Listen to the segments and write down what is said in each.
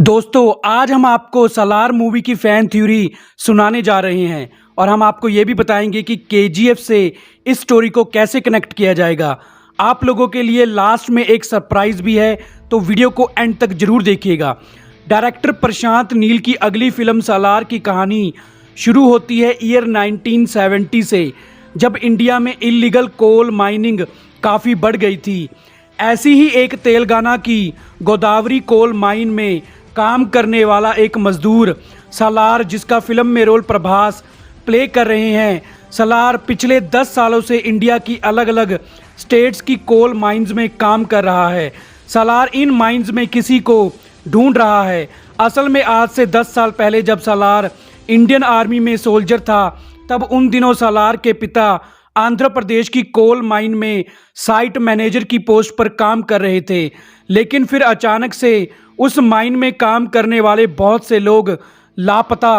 दोस्तों आज हम आपको सालार मूवी की फ़ैन थ्योरी सुनाने जा रहे हैं और हम आपको ये भी बताएंगे कि केजीएफ से इस स्टोरी को कैसे कनेक्ट किया जाएगा। आप लोगों के लिए लास्ट में एक सरप्राइज़ भी है, तो वीडियो को एंड तक जरूर देखिएगा। डायरेक्टर प्रशांत नील की अगली फिल्म सालार की कहानी शुरू होती है ईयर 1970 से, जब इंडिया में इलीगल कोल माइनिंग काफ़ी बढ़ गई थी। ऐसी ही एक तेलंगाना की गोदावरी कोल माइन में काम करने वाला एक मजदूर सालार, जिसका फिल्म में रोल प्रभास प्ले कर रहे हैं। सालार पिछले 10 सालों से इंडिया की अलग अलग स्टेट्स की कोल माइंस में काम कर रहा है। सालार इन माइंस में किसी को ढूंढ रहा है। असल में आज से 10 साल पहले जब सालार इंडियन आर्मी में सोल्जर था, तब उन दिनों सालार के पिता आंध्र प्रदेश की कोल माइन में साइट मैनेजर की पोस्ट पर काम कर रहे थे। लेकिन फिर अचानक से उस माइन में काम करने वाले बहुत से लोग लापता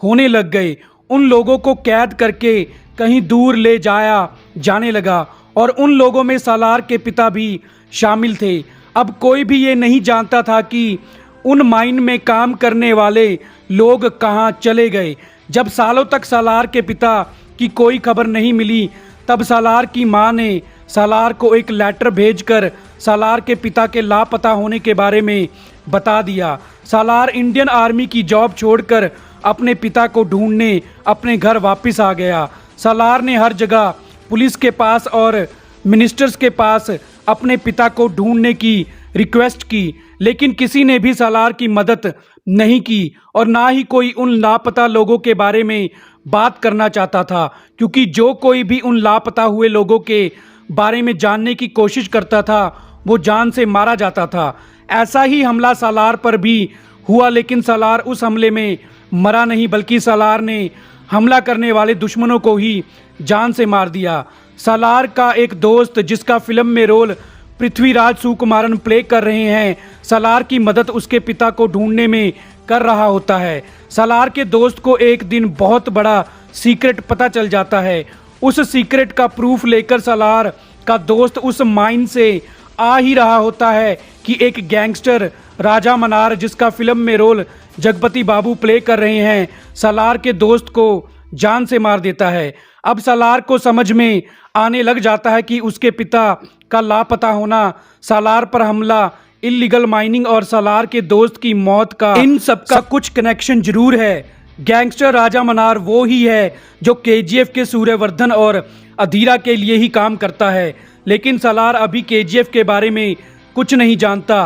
होने लग गए। उन लोगों को कैद करके कहीं दूर ले जाया जाने लगा और उन लोगों में सालार के पिता भी शामिल थे। अब कोई भी ये नहीं जानता था कि उन माइन में काम करने वाले लोग कहाँ चले गए। जब सालों तक सालार के पिता की कोई खबर नहीं मिली, तब सालार की मां ने सालार को एक लेटर भेजकर सालार के पिता के लापता होने के बारे में बता दिया। सालार इंडियन आर्मी की जॉब छोड़कर अपने पिता को ढूंढने अपने घर वापस आ गया। सालार ने हर जगह पुलिस के पास और मिनिस्टर्स के पास अपने पिता को ढूंढने की रिक्वेस्ट की, लेकिन किसी ने भी सालार की मदद नहीं की और ना ही कोई उन लापता लोगों के बारे में बात करना चाहता था, क्योंकि जो कोई भी उन लापता हुए लोगों के बारे में जानने की कोशिश करता था वो जान से मारा जाता था। ऐसा ही हमला सालार पर भी हुआ, लेकिन सालार उस हमले में मरा नहीं, बल्कि सालार ने हमला करने वाले दुश्मनों को ही जान से मार दिया। सालार का एक दोस्त, जिसका फिल्म में रोल पृथ्वीराज सुकुमारन प्ले कर रहे हैं, सालार की मदद उसके पिता को ढूंढने में कर रहा होता है। सालार के दोस्त को एक दिन बहुत बड़ा सीक्रेट पता चल जाता है। उस सीक्रेट का प्रूफ लेकर सालार का दोस्त उस माइन से आ ही रहा होता है कि एक गैंगस्टर राजा मनार, जिसका फिल्म में रोल जगपति बाबू प्ले कर रहे हैं, सालार के दोस्त को जान से मार देता है। अब सालार को समझ में आने लग जाता है कि उसके पिता का लापता होना, सालार पर हमला, इलीगल माइनिंग और सालार के दोस्त की मौत का, इन सब का कुछ कनेक्शन जरूर है। गैंगस्टर राजा मनार वो ही है जो केजीएफ के सूर्यवर्धन और अधीरा के लिए ही काम करता है, लेकिन सालार अभी केजीएफ के बारे में कुछ नहीं जानता।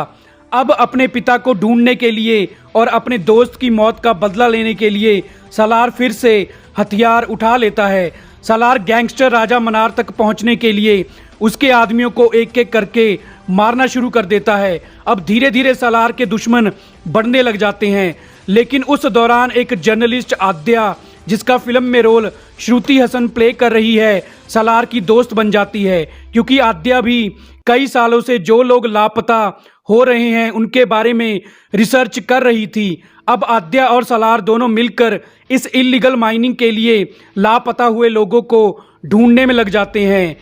अब अपने पिता को ढूंढने के लिए और अपने दोस्त की मौत का बदला लेने के लिए सालार फिर से हथियार उठा लेता है। सालार गैंगस्टर राजा मनार तक पहुंचने के लिए उसके आदमियों को एक एक करके मारना शुरू कर देता है। अब धीरे धीरे सालार के दुश्मन बढ़ने लग जाते हैं, लेकिन उस दौरान एक जर्नलिस्ट आद्या, जिसका फिल्म में रोल श्रुति हसन प्ले कर रही है, सालार की दोस्त बन जाती है, क्योंकि आद्या भी कई सालों से जो लोग लापता हो रहे हैं उनके बारे में रिसर्च कर रही थी। अब आद्या और सालार दोनों मिलकर इस इलीगल माइनिंग के लिए लापता हुए लोगों को ढूंढने में लग जाते हैं।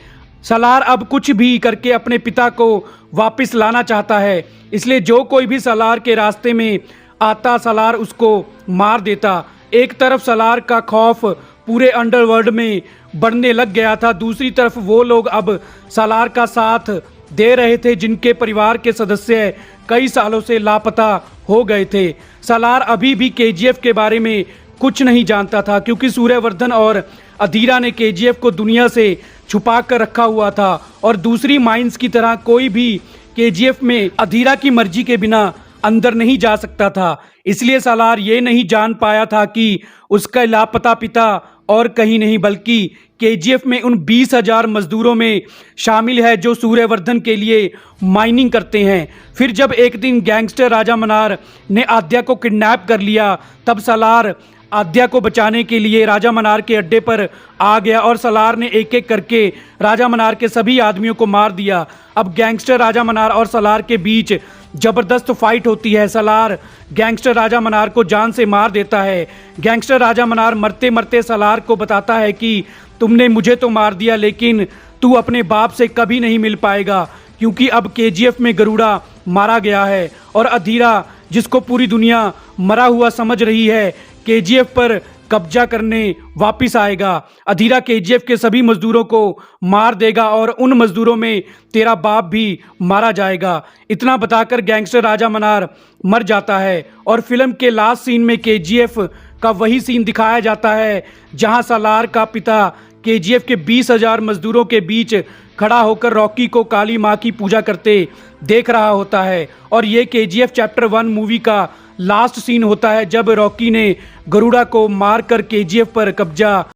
सालार अब कुछ भी करके अपने पिता को वापस लाना चाहता है, इसलिए जो कोई भी सालार के रास्ते में आता, सालार उसको मार देता। एक तरफ सालार का खौफ पूरे अंडरवर्ल्ड में बढ़ने लग गया था, दूसरी तरफ वो लोग अब सालार का साथ दे रहे थे जिनके परिवार के सदस्य कई सालों से लापता हो गए थे। सालार अभी भी केजीएफ के बारे में कुछ नहीं जानता था, क्योंकि सूर्यवर्धन और अधीरा ने केजीएफ को दुनिया से छुपा कर रखा हुआ था और दूसरी माइंस की तरह कोई भी केजीएफ में अधीरा की मर्जी के बिना अंदर नहीं जा सकता था। इसलिए सालार ये नहीं जान पाया था कि उसका लापता पिता और कहीं नहीं बल्कि केजीएफ में उन 20,000 मजदूरों में शामिल है जो सूर्यवर्धन के लिए माइनिंग करते हैं। फिर जब एक दिन गैंगस्टर राजा मनार ने आद्या को किडनैप कर लिया, तब सालार आद्या को बचाने के लिए राजा मनार के अड्डे पर आ गया और सालार ने एक एक करके राजा मनार के सभी आदमियों को मार दिया। अब गैंगस्टर राजा मनार और सालार के बीच जबरदस्त फाइट होती है। सालार गैंगस्टर राजा मनार को जान से मार देता है। गैंगस्टर राजा मनार मरते मरते सालार को बताता है कि तुमने मुझे तो मार दिया, लेकिन तू अपने बाप से कभी नहीं मिल पाएगा, क्योंकि अब केजीएफ में गरुड़ा मारा गया है और अधीरा जिसको पूरी दुनिया मरा हुआ समझ रही है, केजीएफ पर कब्जा करने वापिस आएगा। अधीरा केजीएफ के सभी मजदूरों को मार देगा और उन मजदूरों में तेरा बाप भी मारा जाएगा। इतना बताकर गैंगस्टर राजा मनार मर जाता है और फिल्म के लास्ट सीन में केजीएफ का वही सीन दिखाया जाता है जहां सालार का पिता केजीएफ के 20,000 मजदूरों के बीच खड़ा होकर रॉकी को काली मां की पूजा करते देख रहा होता है। और ये केजीएफ चैप्टर 1 मूवी का लास्ट सीन होता है जब रॉकी ने गरुड़ा को मारकर केजीएफ पर कब्जा